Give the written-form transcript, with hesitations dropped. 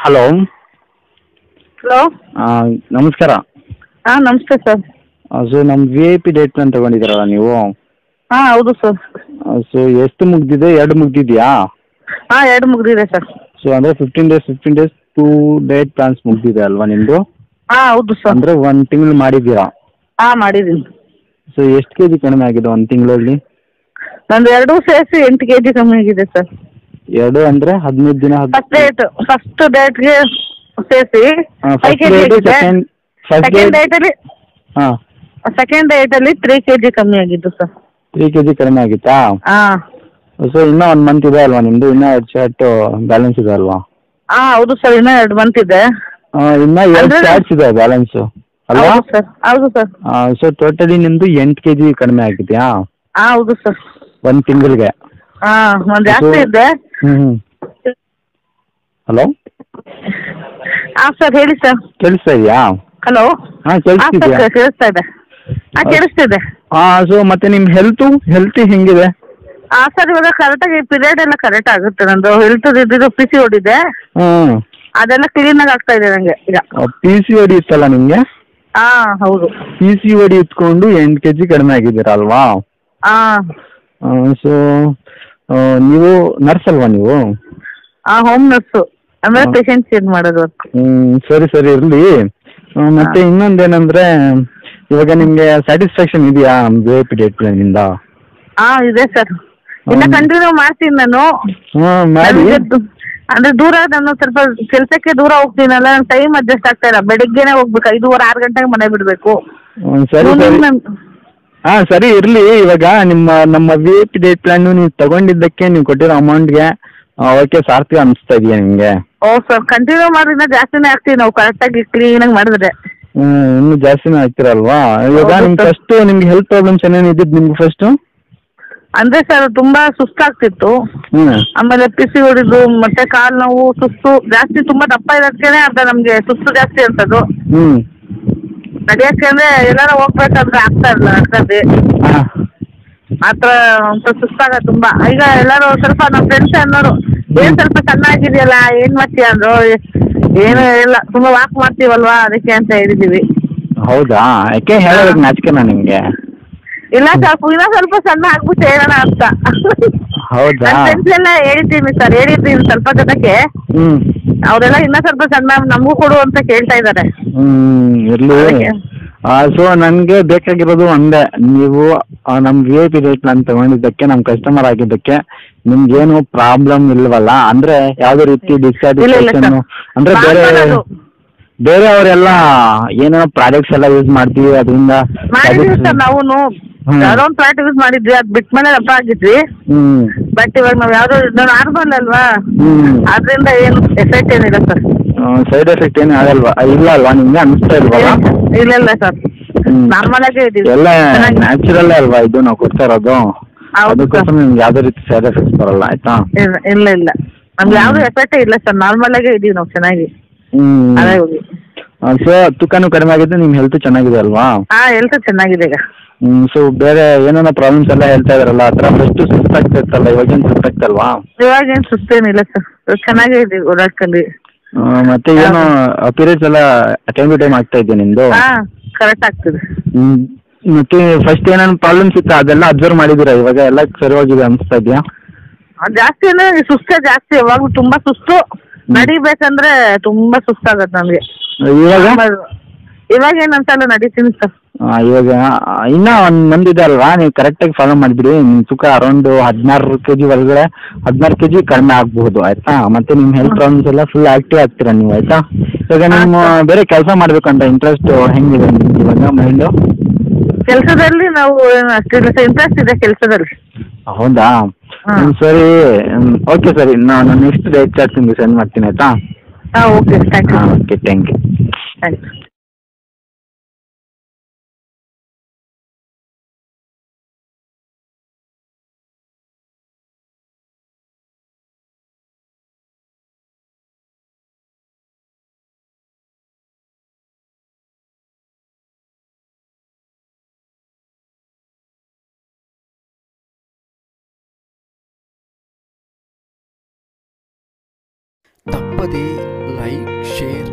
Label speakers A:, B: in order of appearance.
A: Hello.
B: Hello.
A: ನಮಸ್ಕಾರ.
B: ಹಾಂ ನಮಸ್ತೆ ಸರ್.
A: ಸೊ ನಮ್ಮ V I P date plan ತೊಗೊಂಡಿದ್ದೀರಲ್ಲ ನೀವು.
B: ಹಾಂ ಹೌದು ಸರ್.
A: ಸೊ ಎಷ್ಟು ಮುಗ್ದಿದೆ? 2 ಮುಗ್ದಿದೆಯಾ?
B: ಹಾಂ 2 ಮುಗಿದಿದೆ ಸರ್.
A: ಸೊ ಅಂದರೆ 15 ಡೇಸ್ 2 ಡೇಟ್ ಪ್ಲಾನ್ಸ್ ಮುಗ್ದಿದೆ ಅಲ್ವಾ ನಿಮ್ಮದು?
B: ಹಾಂ ಹೌದು ಸರ್.
A: ಅಂದರೆ 1 ತಿಂಗಳು ಮಾಡಿದ್ದೀರಾ?
B: ಹಾಂ ಮಾಡಿದ್ದೀನಿ.
A: ಸೊ ಎಷ್ಟು ಕೆ ಜಿ ಕಡಿಮೆ ಆಗಿದೆ 1 ತಿಂಗಳಲ್ಲಿ?
B: ನಂದು 2 ಸೇರಿಸಿ 8 kg ಕಮ್ಮಿ ಆಗಿದೆ ಸರ್.
A: 2 ಅಂದರೆ 15 ದಿನ
B: ಫಸ್ಟ್ ಡೇಟ್ಗೆ ಸೇರಿಸಿ 5
A: ಫಸ್ಟ್
B: kg
A: ಡೇಟು
B: ಆಗಿದೆ. ಸೆಕೆಂಡ್ ಡೇಟಲ್ಲಿ
A: ಹಾಂ
B: ಸೆಕೆಂಡ್ ಡೇಟಲ್ಲಿ 3 kg ಕಮ್ಮಿ ಆಗಿದ್ದು ಸರ್.
A: 3 ಕೆ ಜಿ ಕಡಿಮೆ ಆಗಿತ್ತಾ?
B: ಹಾಂ.
A: ಸೊ ಇನ್ನೂ 1 ಮಂತ್ ಇದೆ ಅಲ್ವಾ ನಿಮ್ಮದು? ಇನ್ನೂ 2 ಶರ್ಟ್ ಬ್ಯಾಲೆನ್ಸ್ ಇದೆ ಅಲ್ವಾ?
B: ಹಾಂ ಹೌದು ಸರ್, ಇನ್ನೂ 2 ಮಂತ್ ಇದೆ.
A: ಇನ್ನೂ 2 ಶಾರ್ಟ್ಸ್ ಇದೆ ಬ್ಯಾಲೆನ್ಸು ಅಲ್ವಾ?
B: ಹೌದು ಸರ್. ಹೌದು ಸರ್.
A: ಸೊ ಟೋಟಲಿ ನಿಮ್ಮದು 8 ಕೆ ಜಿ ಕಡಿಮೆ ಆಗಿದೆಯಾ
B: ಹಾಂ ಹೌದು ಸರ್.
A: 1 ತಿಂಗಳಿಗೆ?
B: ಹಾಂ ಒಂದು ಜಾಸ್ತಿ ಇದೆ.
A: ಹಲೋ.
B: ಹಾಂ ಸರ್ ಹೇಳಿ ಸರ್.
A: ಕೇಳಿಸ್ತಾ ಇದೆಯಾ?
B: ಹಲೋ.
A: ಹಾಂ
B: ಹಾಂ
A: ಕೇಳಿಸ್ತಿದೆಯಾ?
B: ಸರ್ ಕೇಳಿಸ್ತಾ ಇದೆ. ಹಾಂ ಕೇಳಿಸ್ತಿದೆ.
A: ಸೊ ಮತ್ತೆ ನಿಮ್ಮ ಹೆಲ್ತ್ ಹೆಂಗಿದೆ?
B: ಹಾಂ ಸರ್, ಇವಾಗ ಕರೆಕ್ಟಾಗಿ ಪೀರಿಯಡ್ ಎಲ್ಲ ಕರೆಕ್ಟ್ ಆಗುತ್ತೆ. ನಂದು ಹೆಲ್ತ್ ಇದ್ದಿದ್ದು ಪಿ ಸಿ ಓಡಿದೆ, ಅದೆಲ್ಲ ಕ್ಲೀನಾಗಿ ಆಗ್ತಾ ಇದೆ ನನಗೆ ಈಗ.
A: ಪಿ ಸಿ ಓಡಿ ಇತ್ತಲ್ಲ ನಿಮಗೆ?
B: ಹಾಂ ಹೌದು.
A: ಪಿ ಸಿ ಓಡಿ ಇಟ್ಕೊಂಡು 8 ಕೆ ಜಿ ಕಡಿಮೆ ಆಗಿದ್ದೀರಾ ಅಲ್ವಾ?
B: ಹಾಂ.
A: ಸೊ ನೀವು ನರ್ಸ್ ಅಲ್ವಾ ನೀವು?
B: ಹಾಂ ಹೋಮ್ ನರ್ಸು, ಆಮೇಲೆ ಪೇಷಂಟ್ ಚೇಂಜ್ ಮಾಡೋದು.
A: ಸರಿ ಸರಿ ಇರಲಿ. ಮತ್ತೆ ಇನ್ನೊಂದೇನಂದ್ರೆ, ಇವಾಗ ನಿಮಗೆ ಸ್ಯಾಟಿಸ್ಫ್ಯಾಕ್ಷನ್ ಇದೆಯಾ ವಿ ಐ ಪಿ ಡೇಟ್ ಪ್ಲಾನಿಂದ?
B: ಹಾಂ ಇದೆ ಸರ್. ಇನ್ನ ಕಂಟಿನ್ಯೂ ಮಾಡ್ತೀನಿ ನಾನು.
A: ಮಾಡಿ.
B: ಅಂದ್ರೆ ದೂರ, ನಾನು ಸ್ವಲ್ಪ ಕೆಲಸಕ್ಕೆ ದೂರ ಹೋಗ್ತೀನಲ್ಲ, ನಂಗೆ ಟೈಮ್ ಅಡ್ಜಸ್ಟ್ ಆಗ್ತಾ ಇಲ್ಲ. ಬೆಳಿಗ್ಗೆನೆ ಹೋಗ್ಬೇಕು, 5:30-6 ಗಂಟೆಗೆ ಮನೆ ಬಿಡಬೇಕು.
A: ಸರಿ ಸರಿ. ಸರಿ ಇರಲಿ. ಇವಾಗ ನಮ್ಮ V I P date plan ನೀವು ತಗೊಂಡಿದ್ದಕ್ಕೆ ನೀವು ಕೊಟ್ಟಿರೋ ಅಮೌಂಟ್ಗೆ ಓಕೆ ಸಾರ್ಥಕ ಅನಿಸ್ತಾ ಇದೆಯಾ ನಿಮಗೆ?
B: ಓ ಸರ್, ಕಂಟಿನ್ಯೂ ಮಾಡಿದ್ರೆ ಜಾಸ್ತಿನೇ ಆಗ್ತೀವಿ ನಾವು, ಕರೆಕ್ಟಾಗಿ ಕ್ಲೀನಾಗಿ ಮಾಡಿದ್ರೆ.
A: ಇನ್ನೂ ಜಾಸ್ತಿನೇ ಆಗ್ತಿರಲ್ವಾ? ಇವಾಗ ನಿಮ್ಗೆ ಫಸ್ಟ್ ನಿಮ್ಗೆ ಹೆಲ್ತ್ ಪ್ರಾಬ್ಲಮ್ಸ್ ಏನೇನು ಇದ್ದಿದ್ದು ನಿಮ್ಗೆ ಫಸ್ಟು?
B: ಅಂದ್ರೆ ಸರ್ ತುಂಬಾ ಸುಸ್ತಾಗ್ತಿತ್ತು. ಆಮೇಲೆ ಪಿಸಿ ಹೊಡಿದು, ಮತ್ತೆ ಕಾಲು ನೋವು, ಸುಸ್ತು ಜಾಸ್ತಿ, ತುಂಬಾ ದಪ್ಪ ಇರೋದಕ್ಕೇನೆ ಅರ್ಧ ನಮ್ಗೆ ಸುಸ್ತು ಜಾಸ್ತಿ ಅಂತದ್ದು. ನಡೆಯಕ್ಕೆ ಅಂದ್ರೆ ಎಲ್ಲಾರ ಹೋಗ್ಬೇಕಂದ್ರೆ ಆಗ್ತಾ ಇರಲಿಲ್ಲ ನಡ್ಕೊಂಡು. ಮಾತ್ರ ಒಂಥರ ಸುಸ್ತಾಗ ತುಂಬಾ. ಈಗ ಎಲ್ಲಾರು ಸ್ವಲ್ಪ ನಮ್ಮ ಫ್ರೆಂಡ್ಸ್ ಅನ್ನೋರು, ಏನ್ ಸ್ವಲ್ಪ ಸಣ್ಣ ಆಗಿದೆಯಲ್ಲ, ಏನ್ ಮಾಡ್ತೀಯ ಅಂದ್ರು. ಏನು ಇಲ್ಲ, ತುಂಬಾ ವಾಕ್ ಮಾಡ್ತೀವಲ್ವಾ ಅದಕ್ಕೆ ಅಂತ ಹೇಳಿದೀವಿ.
A: ಹೌದಾ? ಯಾಕೆ ಹೇಳೋದಕ್ಕೆ ನಾಚಿಕೆನಾ ನಿಮಗೆ?
B: ಇಲ್ಲ ಸ್ವಲ್ಪ ಇನ್ನೂ ಸ್ವಲ್ಪ ಸಣ್ಣ ಆಗ್ಬಿಟ್ಟು ಹೇಳೋಣ ಅಂತ.
A: ಹೌದಾ?
B: ನನ್ನ ಫ್ರೆಂಡ್ಸ್ ಎಲ್ಲ ಹೇಳಿದ್ದೀನಿ ಸರ್, ಹೇಳಿದ್ದೀನಿ ಸ್ವಲ್ಪ ಜನಕ್ಕೆ. ಅವರೆಲ್ಲ ಇನ್ನೂ ಸ್ವಲ್ಪ ಸಣ್ಣ ನಮಗೂ ಕೊಡು ಅಂತ ಕೇಳ್ತಾ ಇದ್ದಾರೆ.
A: ಇರಲಿ. ಸೊ ನನಗೆ ಬೇಕಾಗಿರೋದು ಒಂದೇ, ನೀವು ನಮ್ಮ V I P date plan ತಗೊಂಡಿದ್ದಕ್ಕೆ, ನಮ್ಮ ಕಸ್ಟಮರ್ ಆಗಿದ್ದಕ್ಕೆ ನಿಮ್ಗೇನು ಪ್ರಾಬ್ಲಮ್ ಇಲ್ವಲ್ಲ? ಅಂದ್ರೆ ಯಾವುದೇ ರೀತಿ ಡಿಸ್ಸ್ಯಾಟಿಸ್ಫ್ಯಾಕ್ಷನ್ ಅಂದ್ರೆ ಬೇರೆಯವರೆಲ್ಲ ಏನೋ ಪ್ರಾಡಕ್ಟ್ಸ್ ಎಲ್ಲ ಯೂಸ್ ಮಾಡ್ತೀವಿ ಅದರಿಂದ
B: ಮಾಡಿದ್ವಿ ಸರ್. ನಾವು ಯಾವ್ದೋ ಒಂದು ಪ್ರಾಡಕ್ಟ್ ಯೂಸ್ ಮಾಡಿದ್ವಿ, ಅದು ಬಿಟ್ಟ ಮೇಲೆ ಹಬ್ಬ ಆಗಿದ್ವಿ. ಬಟ್ ಇವಾಗ ನಾವು ಯಾವ್ದೋ ನಾರ್ಮಲ್ ಅಲ್ವಾ, ಅದರಿಂದ ಏನು ಎಫೆಕ್ಟ್ ಏನಿಲ್ಲ ಸರ್.
A: ಸೈಡ್ ಎಫೆಕ್ಟ್ ಏನು ಆಗಲ್ವಾ? ಇಲ್ಲ ಅಲ್ವಾ ನಿಮ್ಗೆ ಅನಿಸ್ತಾ ಇಲ್ವಾ?
B: ಇಲ್ಲ ಇಲ್ಲ ಸರ್, ನಾರ್ಮಲ್ ಆಗೇ ಇದೀವಿ.
A: ಎಲ್ಲ ನ್ಯಾಚುರಲ್ ಅಲ್ವಾ ಇದು ನಾವು ಕೊಡ್ತಾ ಇರೋದು? ಅದಕ್ಕೋಸ್ಕರ ನಿಮ್ಗೆ ಯಾವುದೇ ರೀತಿ ಸೈಡ್ ಎಫೆಕ್ಟ್ಸ್ ಬರಲ್ಲ, ಆಯ್ತಾ?
B: ಇಲ್ಲ ಇಲ್ಲ, ನಮ್ಗೆ ಯಾವ್ದು ಎಫೆಕ್ಟ್ ಇಲ್ಲ ಸರ್, ನಾರ್ಮಲ್ ಆಗೇ ಇದೀವಿ ನಾವು ಚೆನ್ನಾಗಿ.
A: ಸೊ ತೂಕನೂ ಕಡಿಮೆ ಆಗಿದೆ, ನಿಮ್ಮ ಹೆಲ್ತ್ ಚೆನ್ನಾಗಿದೆ ಅಲ್ವಾ?
B: ಹಾಂ ಹೆಲ್ತ್ ಚೆನ್ನಾಗಿದೆ ಈಗ.
A: ಸೊ ಬೇರೆ ಏನೇನೋ ಪ್ರಾಬ್ಲಮ್ಸ್ ಎಲ್ಲ ಹೇಳ್ತಾ ಇದಾರಲ್ಲ, ಆ ಥರ ಫಸ್ಟ್ ಸುಸ್ತಾಗ್ತಿರ್ತಲ್ಲ, ಇವಾಗೇನು ಸುಸ್ತಾಗ್ತಲ್ವಾ?
B: ಇವಾಗೇನು ಸುಸ್ತೇನಿಲ್ಲ ಸರ್, ಚೆನ್ನಾಗೇ ಇದೀವಿ ಓಡಾಡ್ಕೊಂಡು.
A: ಮತ್ತೆ ಏನು ಪೀರಿಯಡ್ಸ್ ಎಲ್ಲ ಟೈಮ್ ಟು ಟೈಮ್ ಆಗ್ತಾ ಇದೆಯಾ ನಿಮ್ಮದು?
B: ಹಾಂ ಕರೆಕ್ಟ್ ಆಗ್ತದೆ.
A: ಮತ್ತೆ ಫಸ್ಟ್ ಏನೇನು ಪ್ರಾಬ್ಲಮ್ಸ್ ಇತ್ತು ಅದೆಲ್ಲ ಅಬ್ಸರ್ವ್ ಮಾಡಿದ್ದೀರಾ? ಇವಾಗ ಎಲ್ಲ ಸರಿ ಹೋಗಿದೆ ಅನಿಸ್ತಾ ಇದೆಯಾ?
B: ಜಾಸ್ತಿ ಅಂದ್ರೆ ಸುಸ್ತೇ ಜಾಸ್ತಿ, ಯಾವಾಗಲೂ ತುಂಬಾ ಸುಸ್ತು. ನಡಿಬೇಕಂದ್ರೆ ತುಂಬಾ ಸುಸ್ತಾಗತ್ತೆ ನನಗೆ. ಇವಾಗ ಏನು ಅನ್ಸಲ್ಲ, ನಡೀತೀನಿ ಸರ್.
A: ಇವಾಗ ಇನ್ನೂ 1 ಮಂತ್ ಇದೆ ಅಲ್ವಾ, ನೀವು ಕರೆಕ್ಟಾಗಿ ಫಾಲೋ ಮಾಡಿದ್ರಿ, ನಿಮ್ಮ ತೂಕ ಅರೌಂಡ್ 16 ಕೆ ಜಿ ಒಳಗಡೆ 16 ಕೆ ಜಿ ಕಡಿಮೆ ಆಗಬಹುದು, ಆಯ್ತಾ? ಮತ್ತೆ ನಿಮ್ಮ ಹೆಲ್ತ್ ಪ್ರಾಬ್ಲಮ್ಸ್ ಎಲ್ಲ ಫುಲ್ ಆಕ್ಟಿವ್ ಆಗ್ತೀರಾ ನೀವು, ಆಯ್ತಾ? ಇವಾಗ ನಿಮ್ಮ ಬೇರೆ ಕೆಲಸ ಮಾಡ್ಬೇಕಂತ ಇಂಟ್ರೆಸ್ಟ್ ಹೆಂಗಿದೆ ನಿಮ್ಗೆ ಇವಾಗ ಮೈಂಡು?
B: ಕೆಲಸದಲ್ಲಿ ನಾವು ಅಷ್ಟಿಲ್ಲ, ಇಂಟ್ರೆಸ್ಟ್ ಇದೆ ಕೆಲಸದಲ್ಲಿ.
A: ಹೌದಾ? ಸರಿ, ಓಕೆ ಸರಿ, ನಾನು ನೆಕ್ಸ್ಟ್ ಡೇಟ್ ಚಾರ್ಟ್ ನಿಮಗೆ ಸೆಂಡ್ ಮಾಡ್ತೀನಿ, ಆಯ್ತಾ?
B: ಹಾಂ okay, thank you.
A: Okay, thank you.
B: Thanks.
C: ತಪ್ಪದೇ ಲೈಕ್, ಶೇರ್,